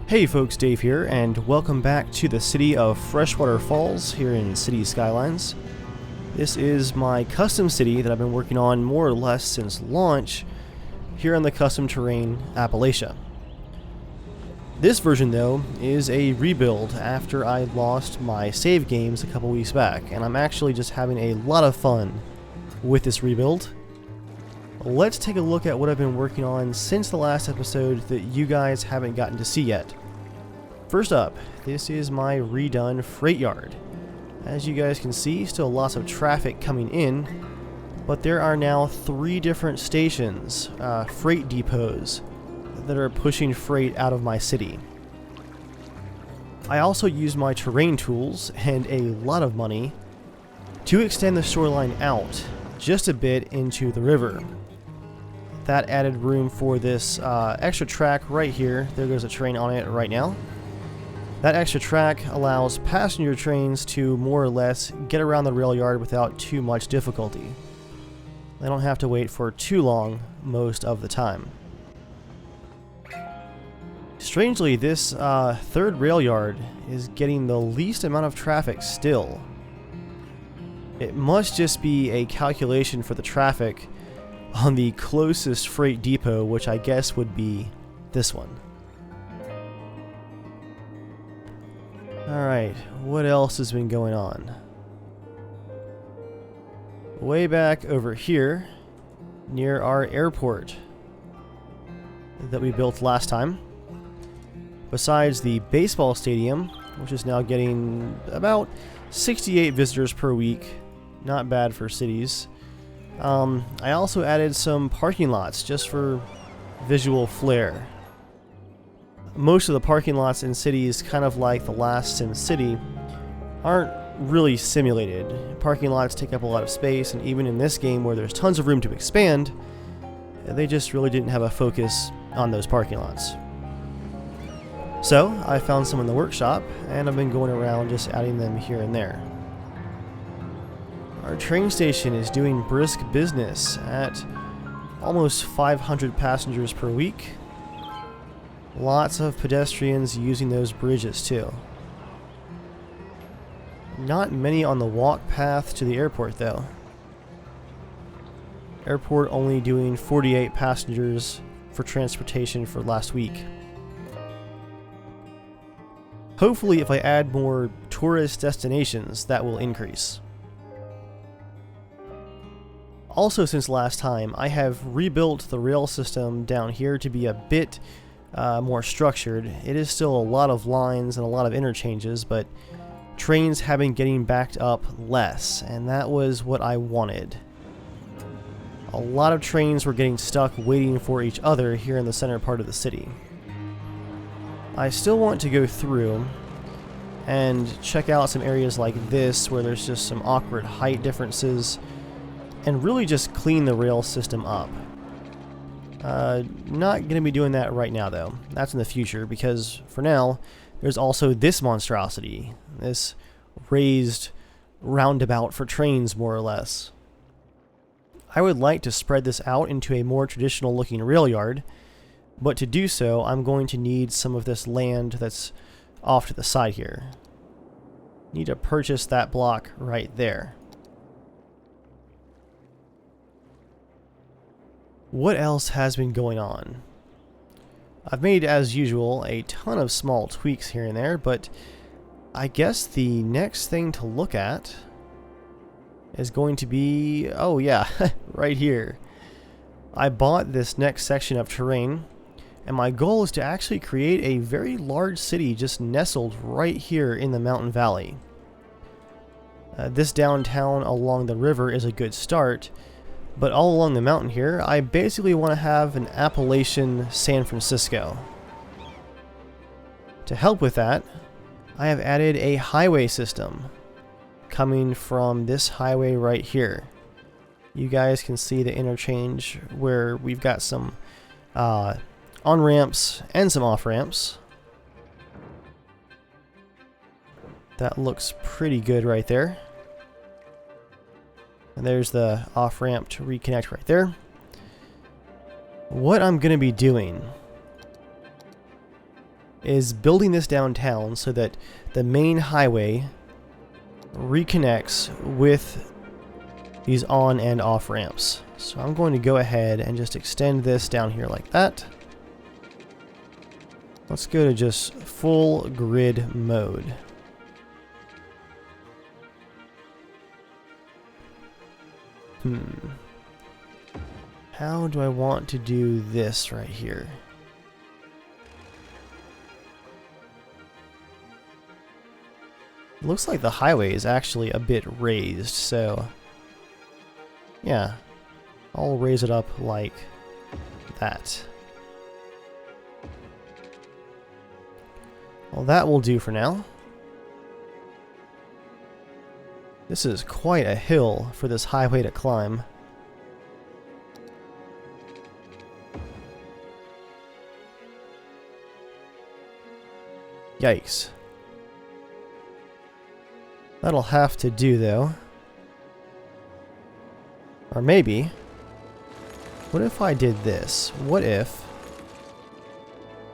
Hey folks, Dave here, and welcome back to the city of Freshwater Falls here in City Skylines. This is my custom city that I've been working on more or less since launch here on the custom terrain Appalachia. This version though is a rebuild after I lost my save games a couple weeks back, and I'm actually just having a lot of fun with this rebuild. Let's take a look at what I've been working on since the last episode that you guys haven't gotten to see yet. First up, this is my redone freight yard. As you guys can see, still lots of traffic coming in, but there are now 3 different stations, freight depots, that are pushing freight out of my city. I also used my terrain tools and a lot of money to extend the shoreline out just a bit into the river. That added room for this extra track right here. There goes a train on it right now. That extra track allows passenger trains to more or less get around the rail yard without too much difficulty. They don't have to wait for too long most of the time. Strangely, this third rail yard is getting the least amount of traffic still. It must just be a calculation for the traffic on the closest freight depot, which I guess would be this one. Alright, what else has been going on? Way back over here, near our airport that we built last time, besides the baseball stadium, which is now getting about 68 visitors per week, not bad for cities, I also added some parking lots just for visual flair. Most of the parking lots in cities, kind of like the last Sim City, aren't really simulated. Parking lots take up a lot of space, and even in this game where there's tons of room to expand, they just really didn't have a focus on those parking lots. So I found some in the workshop, and I've been going around just adding them here and there. Our train station is doing brisk business at almost 500 passengers per week. Lots of pedestrians using those bridges too. Not many on the walk path to the airport though. Airport only doing 48 passengers for transportation for last week. Hopefully if I add more tourist destinations, that will increase. Also, since last time, I have rebuilt the rail system down here to be a bit more structured. It is still a lot of lines and a lot of interchanges, but trains have been getting backed up less, and that was what I wanted. A lot of trains were getting stuck waiting for each other here in the center part of the city. I still want to go through and check out some areas like this where there's just some awkward height differences, and really just clean the rail system up. Not going to be doing that right now though. That's in the future, because for now there's also this monstrosity, this raised roundabout for trains more or less. I would like to spread this out into a more traditional looking rail yard, but to do so I'm going to need some of this land that's off to the side here. Need to purchase that block right there. What else has been going on? I've made, as usual, a ton of small tweaks here and there, but I guess the next thing to look at is going to be, oh yeah, right here. I bought this next section of terrain, and my goal is to actually create a very large city just nestled right here in the mountain valley. This downtown along the river is a good start, but all along the mountain here, I basically want to have an Appalachian San Francisco. To help with that, I have added a highway system coming from this highway right here. You guys can see the interchange where we've got some on-ramps and some off-ramps. That looks pretty good right there. And there's the off-ramp to reconnect right there. What I'm going to be doing is building this downtown so that the main highway reconnects with these on and off ramps. So I'm going to go ahead and just extend this down here like that. Let's go to just full grid mode. How do I want to do this right here? Looks like the highway is actually a bit raised, so yeah, I'll raise it up like that. Well, that will do for now. This is quite a hill for this highway to climb. Yikes. That'll have to do, though. Or maybe... what if I did this? What if...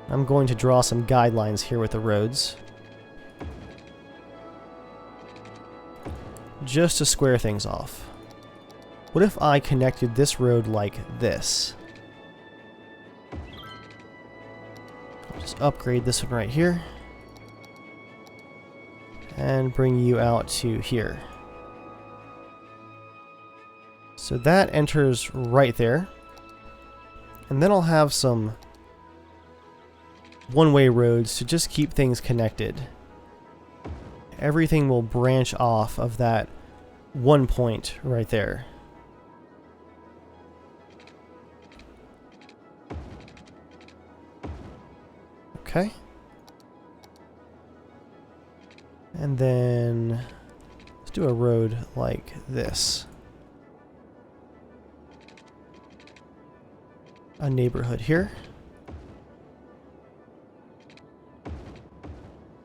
I'm going to draw some guidelines here with the roads. Just to square things off. What if I connected this road like this? I'll just upgrade this one right here. And bring you out to here. So that enters right there. And then I'll have some one-way roads to just keep things connected. Everything will branch off of that one point right there. Okay. And then let's do a road like this. A neighborhood here.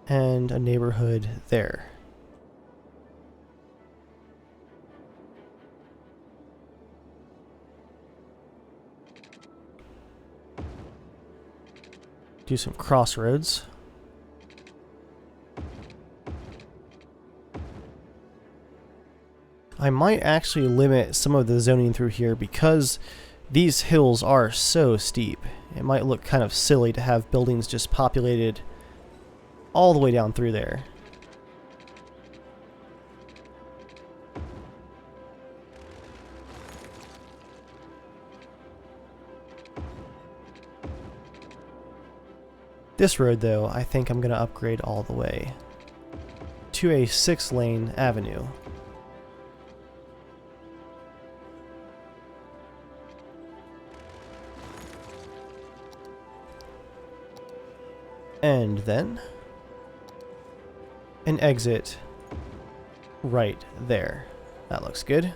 And a neighborhood there. Do some crossroads. I might actually limit some of the zoning through here because these hills are so steep. It might look kind of silly to have buildings just populated all the way down through there. This road, though, I think I'm going to upgrade all the way to a 6-lane avenue. And then an exit right there. That looks good.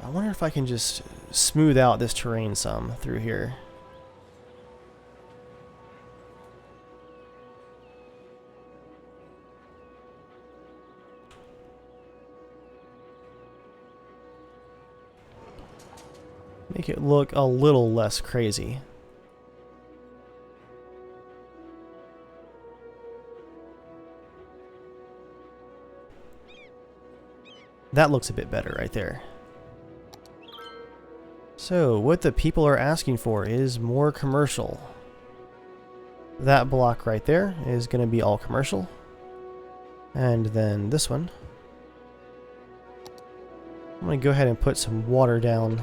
I wonder if I can just smooth out this terrain some through here. Make it look a little less crazy. That looks a bit better right there. So, what the people are asking for is more commercial. That block right there is going to be all commercial. And then this one. I'm going to go ahead and put some water down.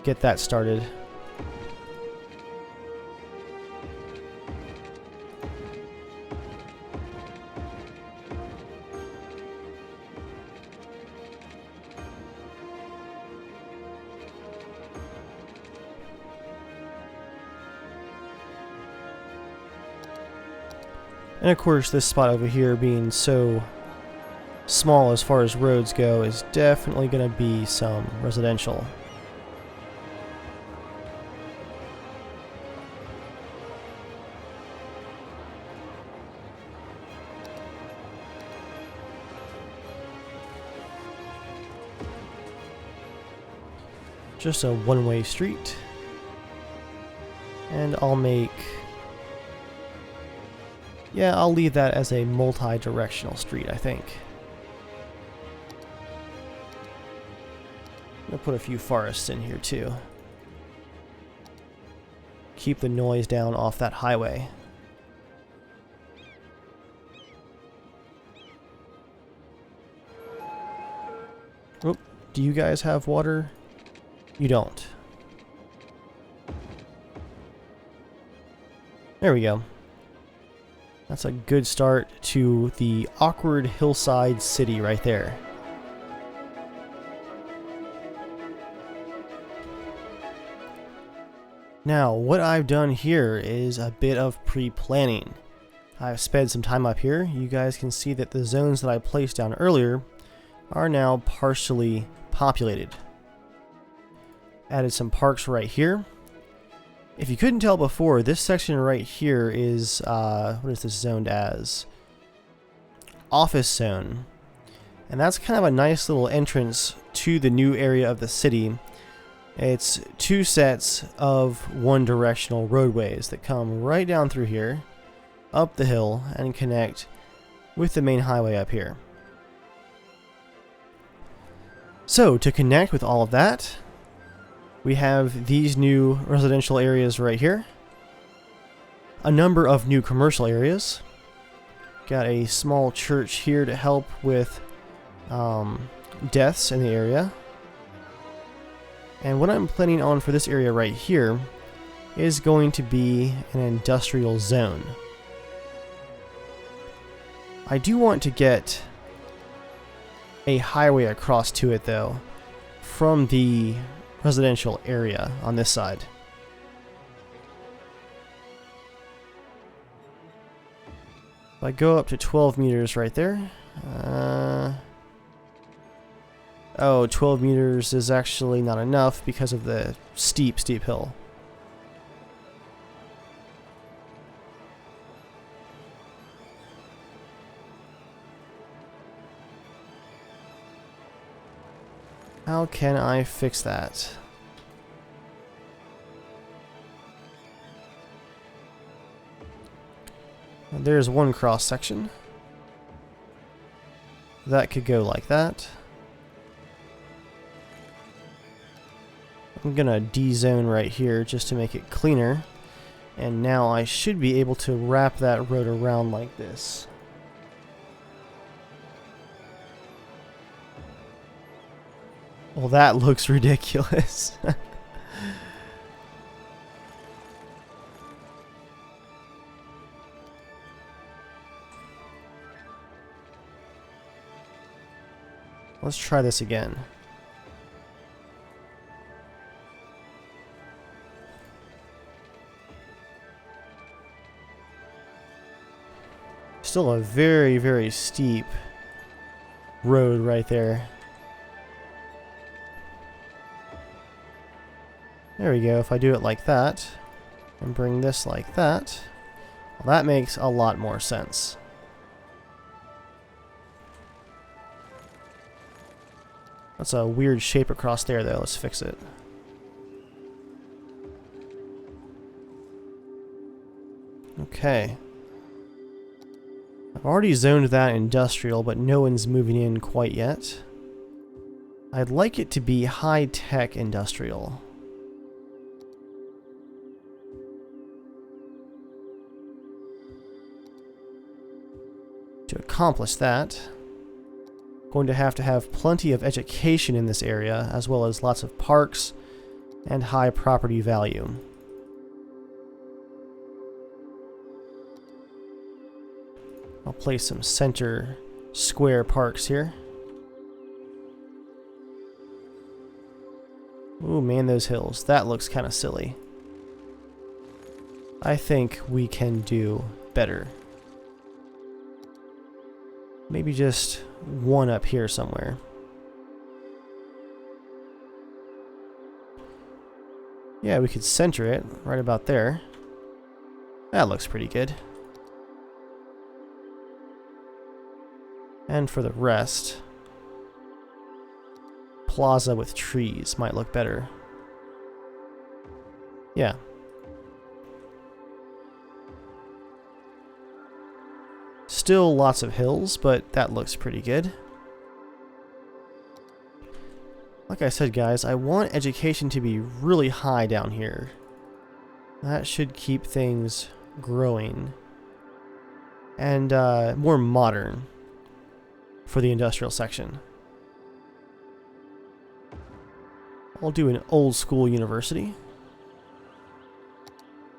Get that started. And of course, this spot over here being so small as far as roads go is definitely going to be some residential. just a one-way street. And I'll make... yeah, I'll leave that as a multi-directional street, I think. I'm gonna put a few forests in here too. Keep the noise down off that highway. Oop, do you guys have water? You don't. There we go. That's a good start to the awkward hillside city right there. Now, what I've done here is a bit of pre-planning. I've spent some time up here. You guys can see that the zones that I placed down earlier are now partially populated. Added some parks right here. If you couldn't tell before, this section right here is, what is this zoned as? Office zone. And that's kind of a nice little entrance to the new area of the city. It's two sets of one-directional roadways that come right down through here, up the hill, and connect with the main highway up here. So, to connect with all of that, we have these new residential areas right here. A number of new commercial areas. Got a small church here to help with deaths in the area. And what I'm planning on for this area right here is going to be an industrial zone. I do want to get a highway across to it though, from the residential area on this side. If I go up to 12 meters right there, oh, 12 meters is actually not enough because of the steep hill. How can I fix that? There's one cross section. That could go like that. I'm gonna D-zone right here just to make it cleaner. And now I should be able to wrap that road around like this. Well, that looks ridiculous. Let's try this again. Still a very, very steep road right there. There we go. If I do it like that and bring this like that, well, that makes a lot more sense. That's a weird shape across there though. Let's fix it. Okay. I've already zoned that industrial, but no one's moving in quite yet. I'd like it to be high-tech industrial. To accomplish that, I'm going to have plenty of education in this area, as well as lots of parks and high property value. I'll place some center square parks here. Ooh, man, those hills. That looks kind of silly. I think we can do better. Maybe just one up here somewhere. Yeah, we could center it right about there. That looks pretty good. And for the rest, plaza with trees might look better. Yeah. Still lots of hills, but that looks pretty good. Like I said, guys, I want education to be really high down here. That should keep things growing. And more modern for the industrial section. I'll do an old school university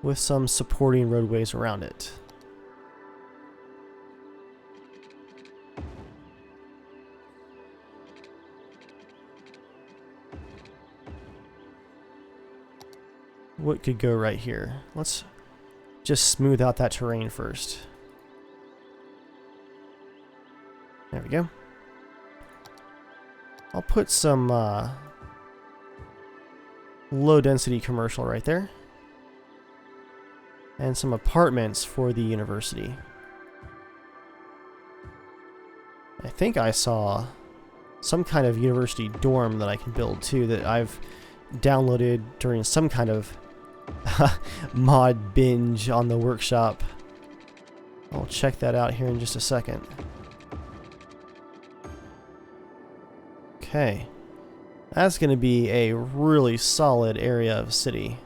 with some supporting roadways around it. What could go right here? Let's just smooth out that terrain first. There we go. I'll put some low density commercial right there. And some apartments for the university. I think I saw some kind of university dorm that I can build too that I've downloaded during some kind of mod binge on the workshop. I'll check that out here in just a second. Okay. That's going to be a really solid area of city.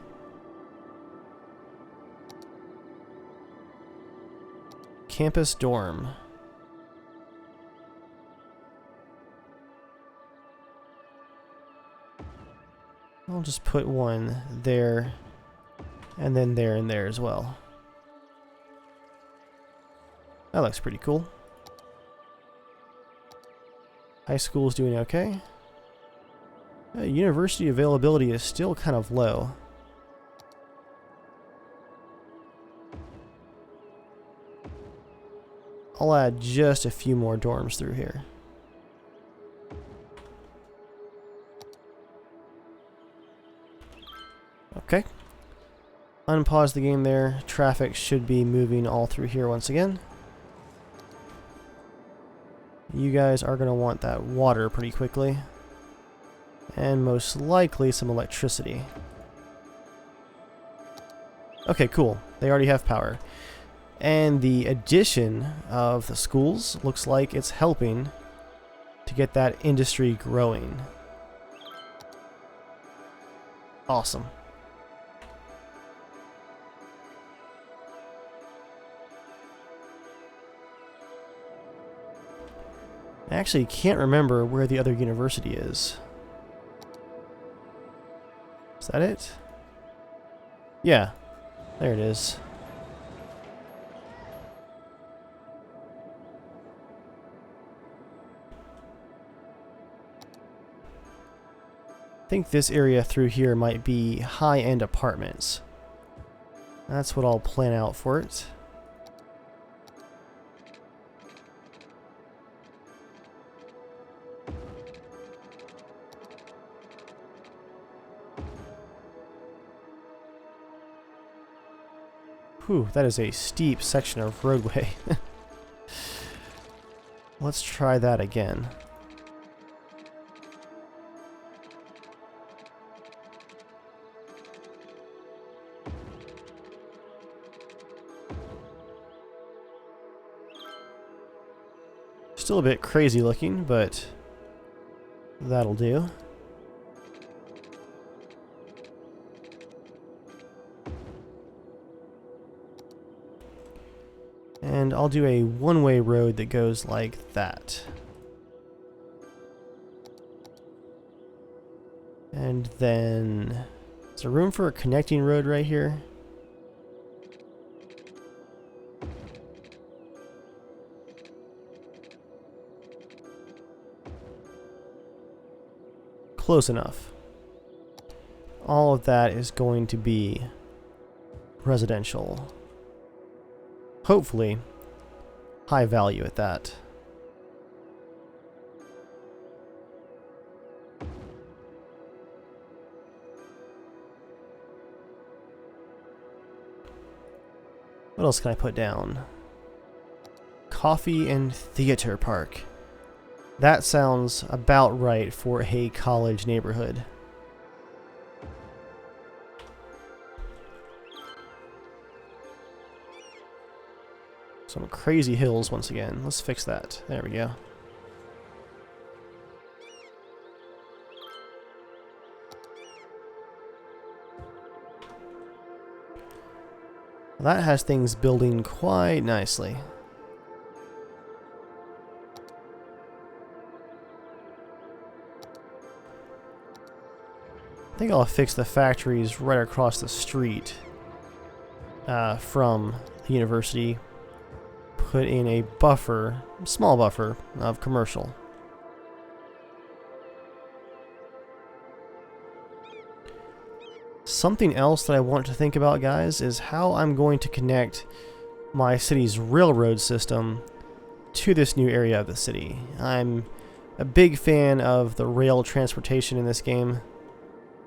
Campus dorm. I'll just put one there, and then there and there as well. That looks pretty cool. High school's doing okay. University availability is still kind of low. I'll add just a few more dorms through here. Okay. Unpause the game there. Traffic should be moving all through here once again. You guys are going to want that water pretty quickly. And most likely some electricity. Okay, cool. They already have power. And the addition of the schools looks like it's helping to get that industry growing. Awesome. I actually can't remember where the other university is. Is that it? Yeah, there it is. I think this area through here might be high-end apartments. That's what I'll plan out for it. Whew, that is a steep section of roadway. Let's try that again. Still a bit crazy looking, but that'll do. And I'll do a one-way road that goes like that. And then, is there room for a connecting road right here? Close enough. All of that is going to be residential. Hopefully, high value at that. What else can I put down? Coffee and theater park. That sounds about right for a college neighborhood. Some crazy hills once again. Let's fix that. There we go. Well, that has things building quite nicely. I think I'll fix the factories right across the street from the university. Put in a buffer, small buffer, of commercial. Something else that I want to think about, guys, is how I'm going to connect my city's railroad system to this new area of the city. I'm a big fan of the rail transportation in this game.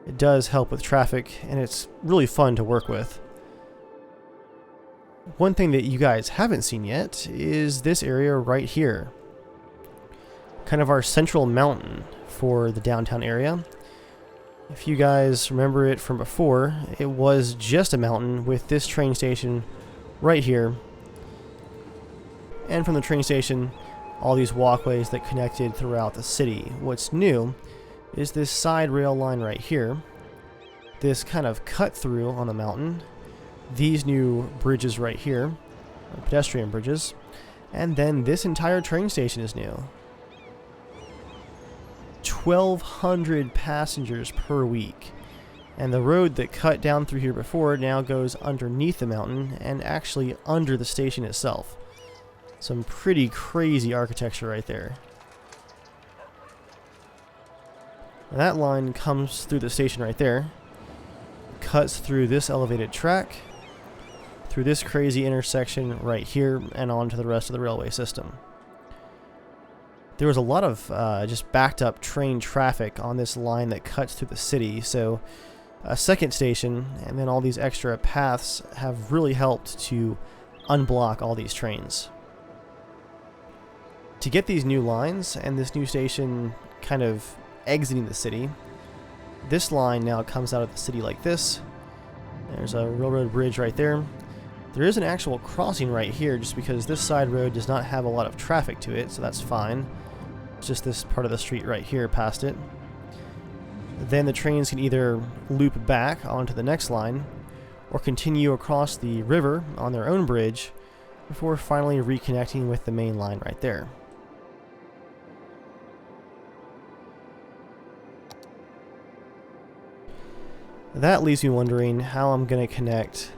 It does help with traffic, and it's really fun to work with. One thing that you guys haven't seen yet is this area right here. Kind of our central mountain for the downtown area. If you guys remember it from before, it was just a mountain with this train station right here. And from the train station, all these walkways that connected throughout the city. What's new is this side rail line right here. This kind of cut through on the mountain. These new bridges right here, pedestrian bridges, and then this entire train station is new. 1,200 passengers per week, and the road that cut down through here before now goes underneath the mountain and actually under the station itself. Some pretty crazy architecture right there. And that line comes through the station right there, cuts through this elevated track, through this crazy intersection right here, and on to the rest of the railway system. There was a lot of just backed up train traffic on this line that cuts through the city, so a second station and then all these extra paths have really helped to unblock all these trains. To get these new lines and this new station kind of exiting the city, this line now comes out of the city like this. There's a railroad bridge right there. There is an actual crossing right here just because this side road does not have a lot of traffic to it, so that's fine. It's just this part of the street right here past it. Then the trains can either loop back onto the next line or continue across the river on their own bridge before finally reconnecting with the main line right there. That leaves me wondering how I'm going to connect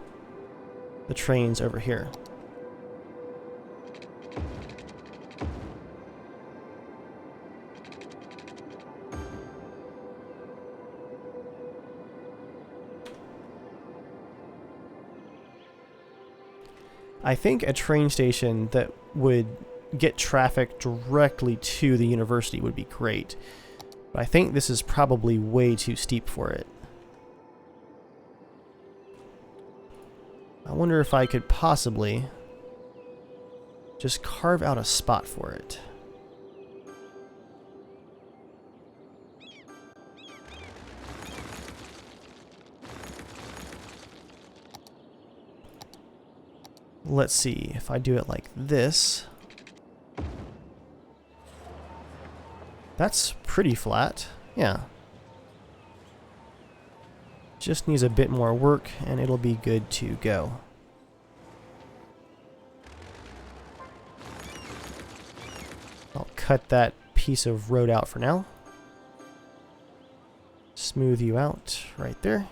the trains over here. I think a train station that would get traffic directly to the university would be great, but I think this is probably way too steep for it. I wonder if I could possibly just carve out a spot for it. Let's see if I do it like this. That's pretty flat, yeah. Just needs a bit more work and it'll be good to go. I'll cut that piece of road out for now. Smooth you out right there.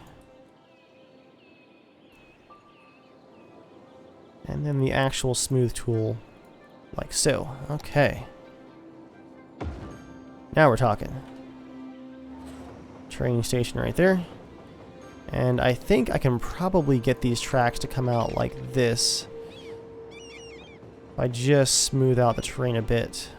And then the actual smooth tool like so. Okay. Now we're talking. Train station right there. And I think I can probably get these tracks to come out like this if I just smooth out the terrain a bit.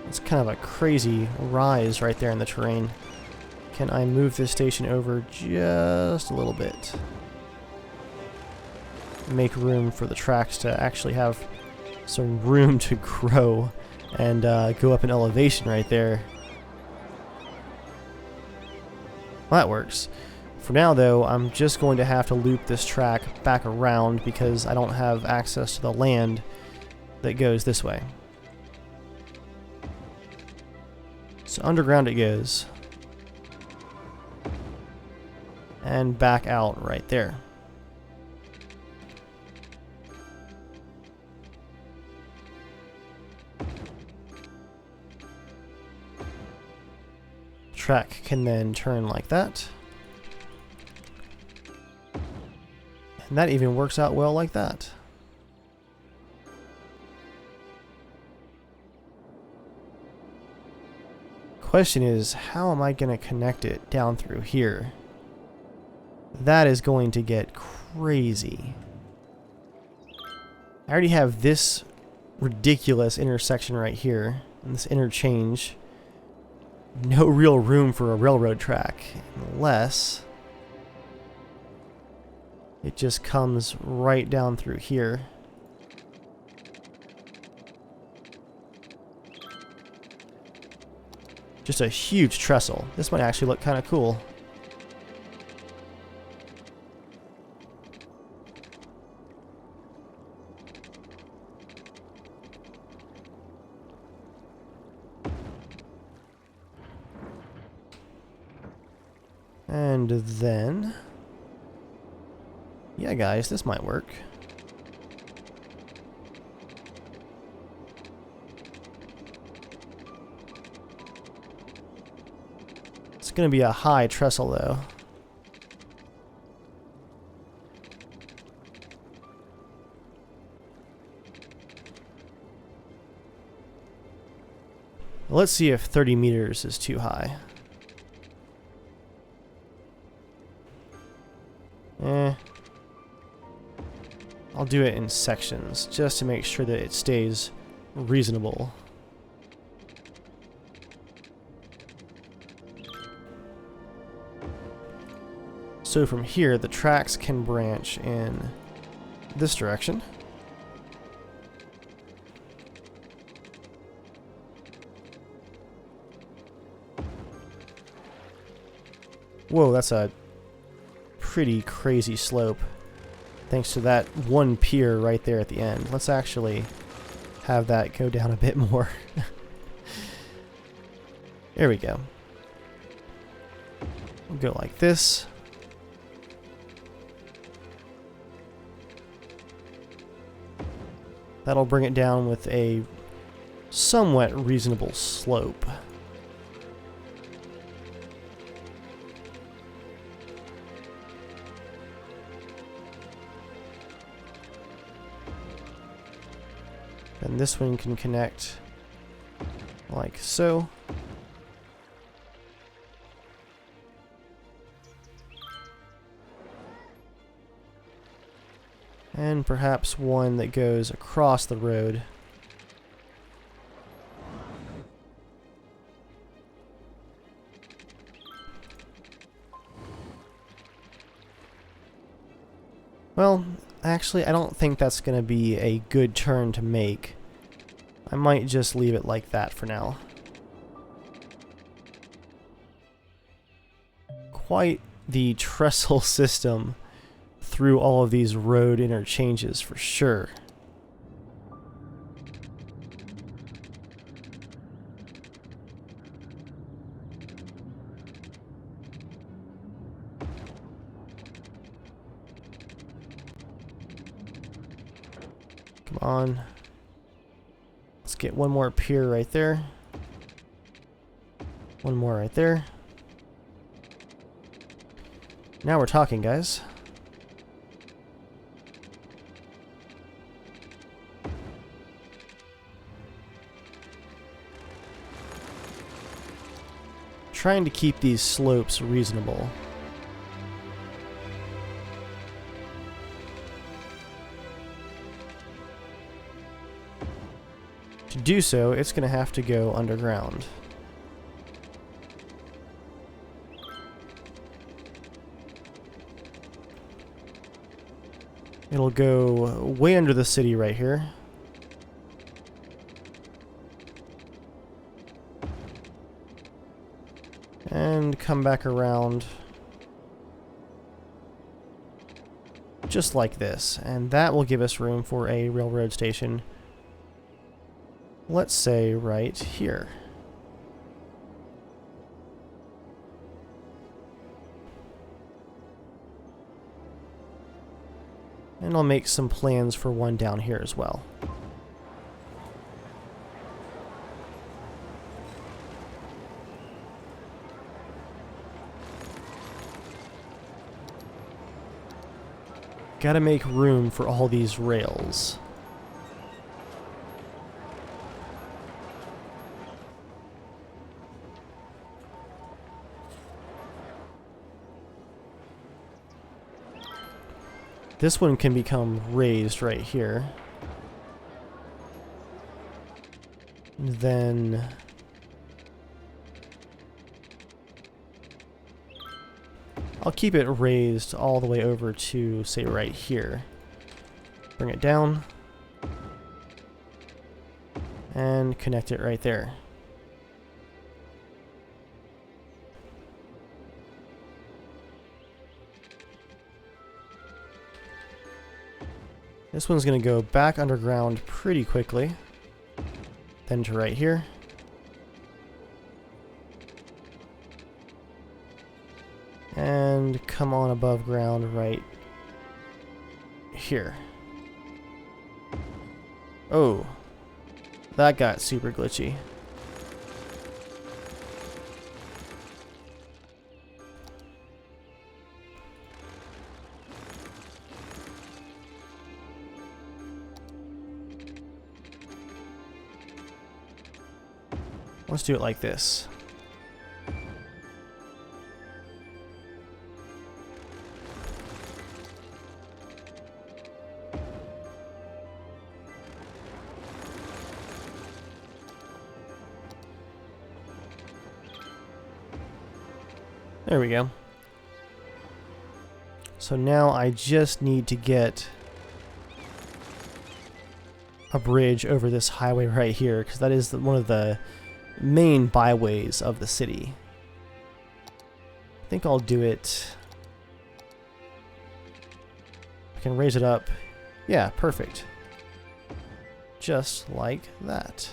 It's kind of a crazy rise right there in the terrain. Can I move this station over just a little bit? make room for the tracks to actually have some room to grow and go up in elevation right there. Well, that works. For now, though, I'm just going to have to loop this track back around because I don't have access to the land that goes this way. So underground it goes. And back out right there. Track can then turn like that. And that even works out well like that. Question is, how am I going to connect it down through here? That is going to get crazy. I already have this ridiculous intersection right here, and this interchange. No real room for a railroad track, unless it just comes right down through here. Just a huge trestle. This might actually look kind of cool. And then, yeah guys, this might work. It's going to be a high trestle though. Let's see if 30 meters is too high. I'll do it in sections just to make sure that it stays reasonable. So from here, the tracks can branch in this direction. Whoa, that's a pretty crazy slope. Thanks to that one pier right there at the end. Let's actually have that go down a bit more. There we go. We'll go like this. That'll bring it down with a somewhat reasonable slope. And this one can connect like so. And perhaps one that goes across the road. Well, actually, I don't think that's going to be a good turn to make. I might just leave it like that for now. Quite the trestle system through all of these road interchanges for sure. Come on. Let's get one more pier right there. One more right there. Now we're talking, guys. Trying to keep these slopes reasonable. To do so, it's going to have to go underground. It'll go way under the city right here. And come back around just like this. And that will give us room for a railroad station. Let's say right here. And I'll make some plans for one down here as well. Gotta make room for all these rails. This one can become raised right here. And then I'll keep it raised all the way over to, say, right here. Bring it down. And connect it right there. This one's going to go back underground pretty quickly. Then to right here. And come on above ground right here. Oh, that got super glitchy. Let's do it like this. There we go. So now I just need to get a bridge over this highway right here, because that is one of the main byways of the city. I think I'll do it. I can raise it up. Yeah, perfect. Just like that.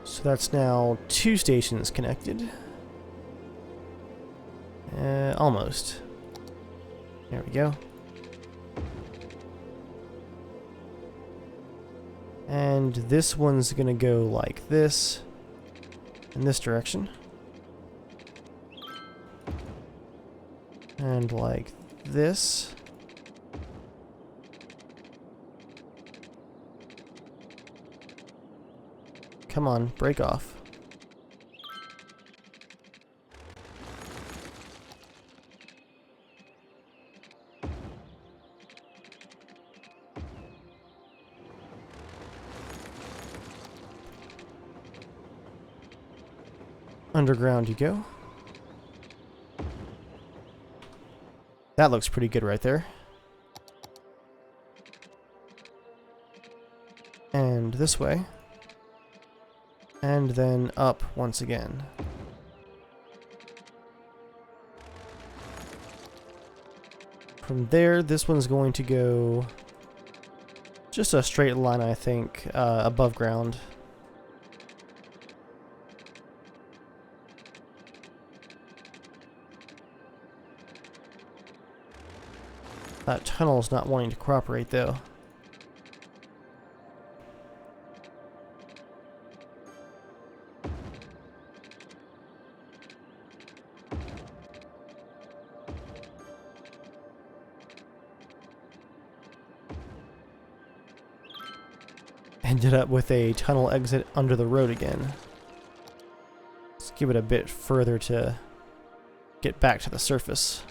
So that's now 2 stations connected. Almost. There we go. And this one's gonna go like this, in this direction. And like this. Come on, break off. Underground you go. That looks pretty good right there. And this way. And then up once again. From there, this one's going to go just a straight line, I think, above ground. That tunnel's not wanting to cooperate, though. Ended up with a tunnel exit under the road again. Let's give it a bit further to get back to the surface.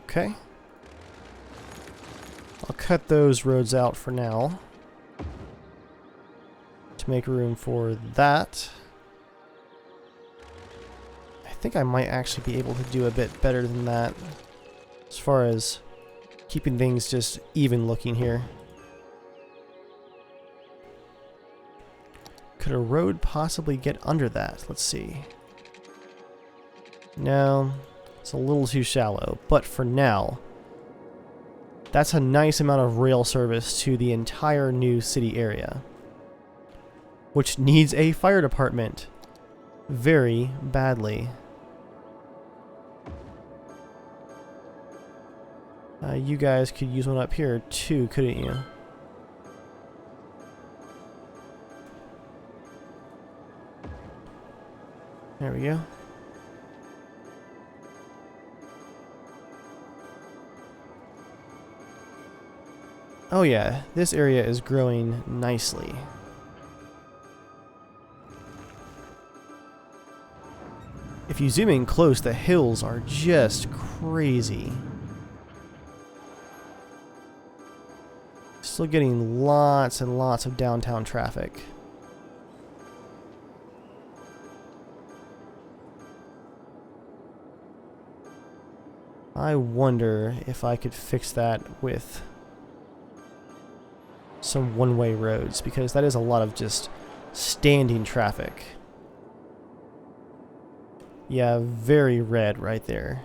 Okay. I'll cut those roads out for now to make room for that. I think I might actually be able to do a bit better than that as far as keeping things just even looking here. Could a road possibly get under that? Let's see. No, it's a little too shallow, but for now, that's a nice amount of rail service to the entire new city area, which needs a fire department very badly. You guys could use one up here too, couldn't you? There we go. Oh yeah, this area is growing nicely. If you zoom in close, the hills are just crazy. Still getting lots and lots of downtown traffic. I wonder if I could fix that with some one-way roads, because that is a lot of just standing traffic. Yeah, very red right there.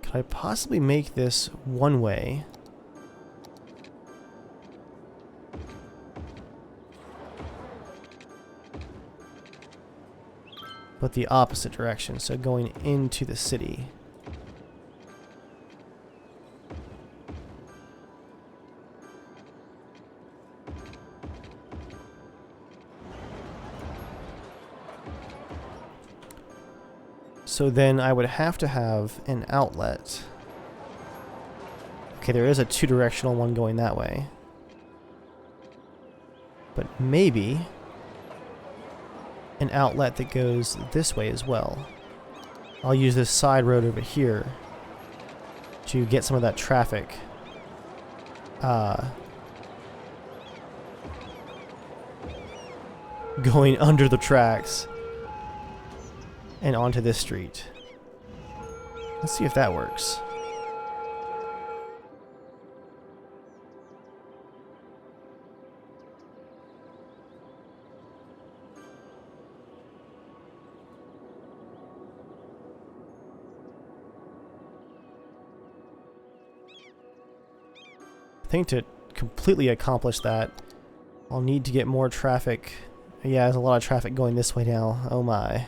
Could I possibly make this one-way? But the opposite direction, so going into the city. So then I would have to have an outlet. Okay, there is a two-directional one going that way. But maybe an outlet that goes this way as well. I'll use this side road over here to get some of that traffic going under the tracks and onto this street. Let's see if that works. I think to completely accomplish that, I'll need to get more traffic. Yeah, there's a lot of traffic going this way now. Oh my.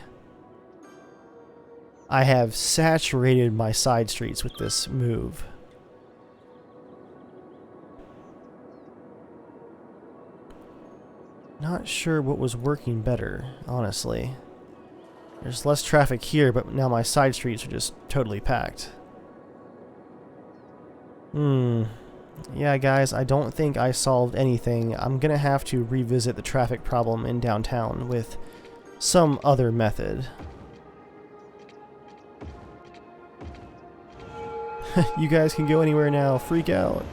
I have saturated my side streets with this move. Not sure what was working better, honestly. There's less traffic here, but now my side streets are just totally packed. Yeah, guys, I don't think I solved anything. I'm gonna have to revisit the traffic problem in downtown with some other method. You guys can go anywhere now. Freak out.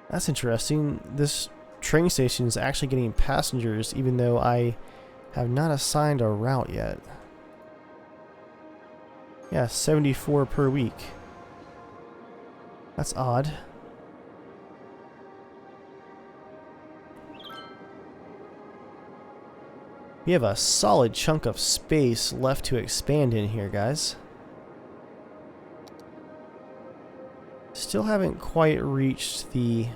That's interesting. This train station is actually getting passengers even though I have not assigned a route yet. Yeah, 74 per week. That's odd. We have a solid chunk of space left to expand in here, guys. Still haven't quite reached the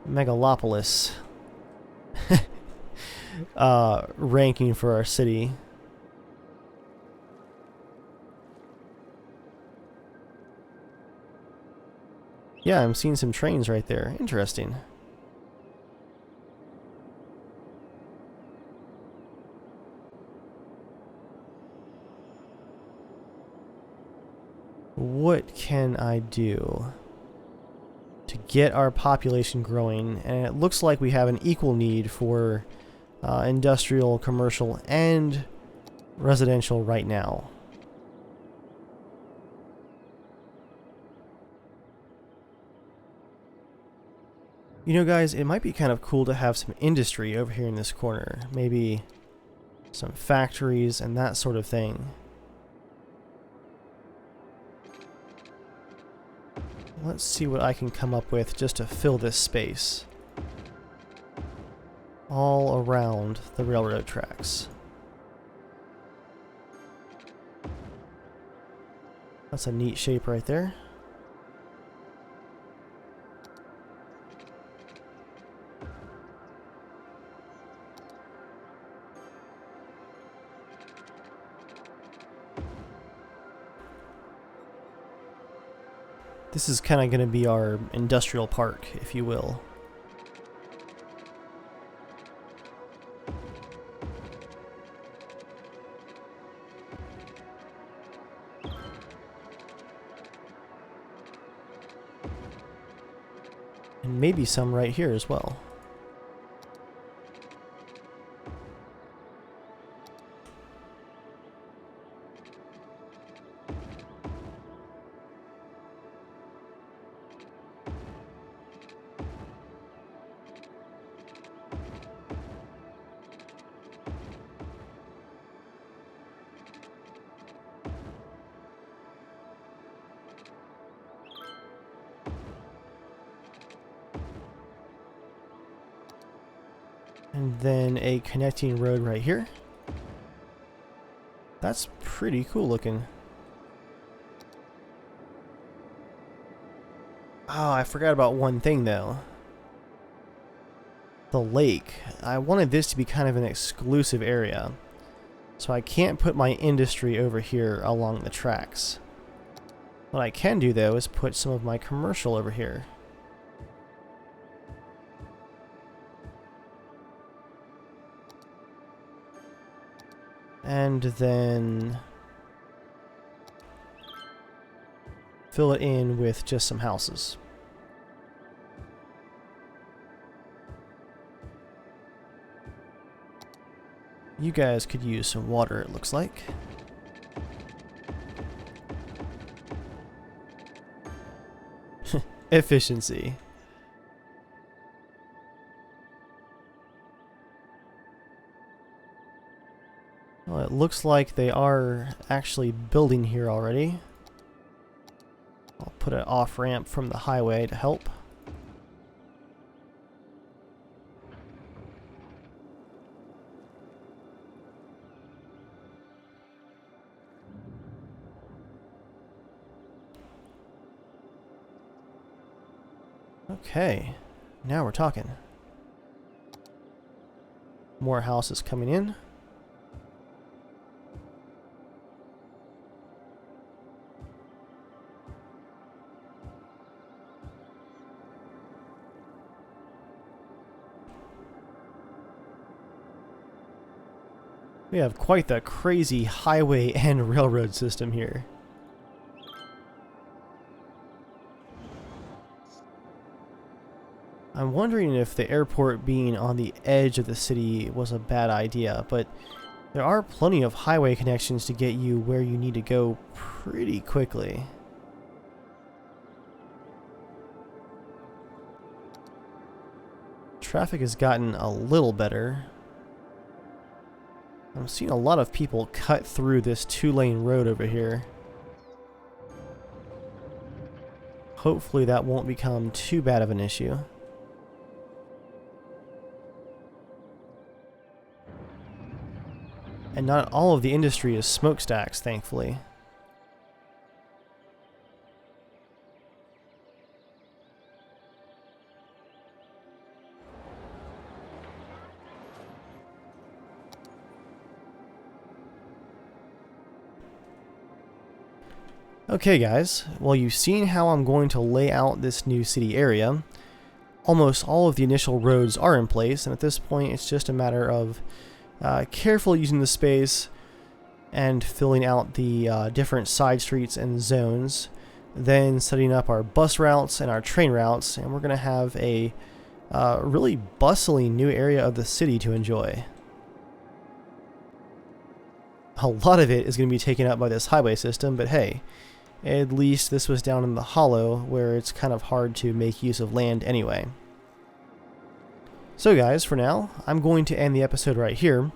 megalopolis ranking for our city. Yeah, I'm seeing some trains right there. Interesting. What can I do to get our population growing? And it looks like we have an equal need for industrial, commercial, and residential right now. You know, guys, it might be kind of cool to have some industry over here in this corner. Maybe some factories and that sort of thing. Let's see what I can come up with just to fill this space all around the railroad tracks. That's a neat shape right there. This is kind of going to be our industrial park, if you will. And maybe some right here as well. And then a connecting road right here. That's pretty cool looking. Oh, I forgot about one thing though. The lake. I wanted this to be kind of an exclusive area. So I can't put my industry over here along the tracks. What I can do though is put some of my commercial over here. And then fill it in with just some houses. You guys could use some water, it looks like. Efficiency. Well, it looks like they are actually building here already. I'll put an off-ramp from the highway to help. Okay, now we're talking. More houses coming in. We have quite the crazy highway and railroad system here. I'm wondering if the airport being on the edge of the city was a bad idea, but there are plenty of highway connections to get you where you need to go pretty quickly. Traffic has gotten a little better. I'm seeing a lot of people cut through this 2-lane road over here. Hopefully that won't become too bad of an issue. And not all of the industry is smokestacks, thankfully. Okay guys, well you've seen how I'm going to lay out this new city area. Almost all of the initial roads are in place, and at this point it's just a matter of carefully using the space and filling out the different side streets and zones, then setting up our bus routes and our train routes, and we're going to have a really bustling new area of the city to enjoy. A lot of it is going to be taken up by this highway system, but hey, at least this was down in the hollow where it's kind of hard to make use of land anyway. So guys, for now, I'm going to end the episode right here,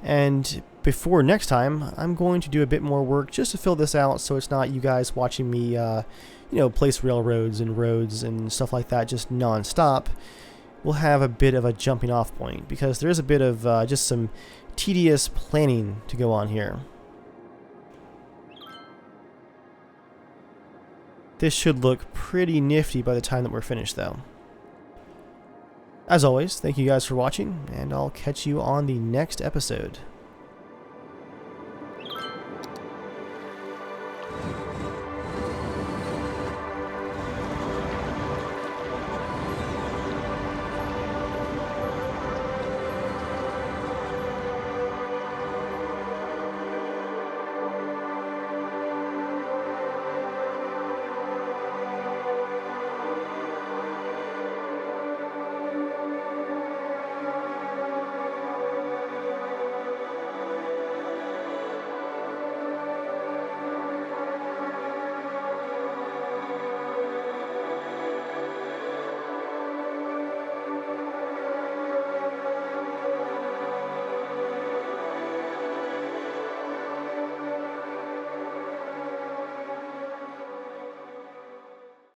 and before next time, I'm going to do a bit more work just to fill this out so it's not you guys watching me, place railroads and roads and stuff like that just non-stop. We'll have a bit of a jumping off point because there is a bit of just some tedious planning to go on here. This should look pretty nifty by the time that we're finished though. As always, thank you guys for watching, and I'll catch you on the next episode.